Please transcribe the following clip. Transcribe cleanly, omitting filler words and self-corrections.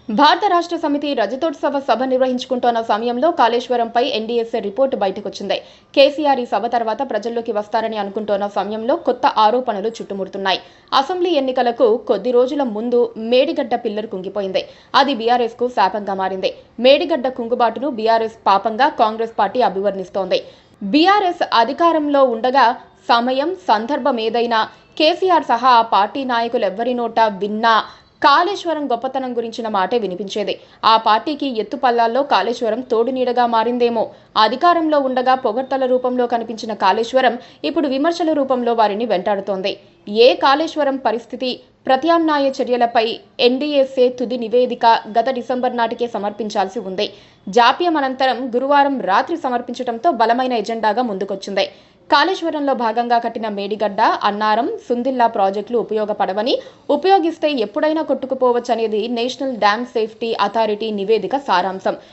భారత రాష్ట్ర సమితి రజతోత్సవ సభ నిర్వహించుకుంటున్న సమయంలో కాళేశ్వరంపై ఎన్డీఎస్ఏ రిపోర్టు బయటకొచ్చింది. కేసీఆర్ ఈ సభ తర్వాత ప్రజల్లోకి వస్తారని అనుకుంటున్న సమయంలో కొత్త ఆరోపణలు చుట్టుముడుతున్నాయి. అసెంబ్లీ ఎన్నికలకు కొద్ది రోజుల ముందు మేడిగడ్డ పిల్లర్ కుంగిపోయింది. అది బీఆర్ఎస్ కు శాపంగా మారింది. మేడిగడ్డ కుంగుబాటును బీఆర్ఎస్ పాపంగా కాంగ్రెస్ పార్టీ అభివర్ణిస్తోంది. బీఆర్ఎస్ అధికారంలో ఉండగా సమయం, సందర్భం ఏదైనా కేసీఆర్ సహా ఆ పార్టీ నాయకులెవ్వరి నోట విన్నా కాళేశ్వరం గొప్పతనం గురించిన మాటే వినిపించేది. ఆ పార్టీకి ఎత్తుపల్లాల్లో కాళేశ్వరం తోడునీడగా మారిందేమో. అధికారంలో ఉండగా పొగడ్తల రూపంలో కనిపించిన కాళేశ్వరం ఇప్పుడు విమర్శల రూపంలో వారిని వెంటాడుతోంది. ఏ కాళేశ్వరం పరిస్థితి, ప్రత్యామ్నాయ చర్యలపై ఎన్డీఎస్ఏ తుది నివేదిక గత డిసెంబర్ నాటికే సమర్పించాల్సి ఉంది. జాప్యం అనంతరం గురువారం రాత్రి సమర్పించడంతో బలమైన ఎజెండాగా ముందుకొచ్చింది. కాళేశ్వరంలో భాగంగా కట్టిన మేడిగడ్డ, అన్నారం, సుందిల్లా ప్రాజెక్టులు ఉపయోగపడవని, ఉపయోగిస్తే ఎప్పుడైనా కొట్టుకుపోవచ్చనేది నేషనల్ డ్యామ్ సేఫ్టీ అథారిటీ నివేదిక సారాంశం.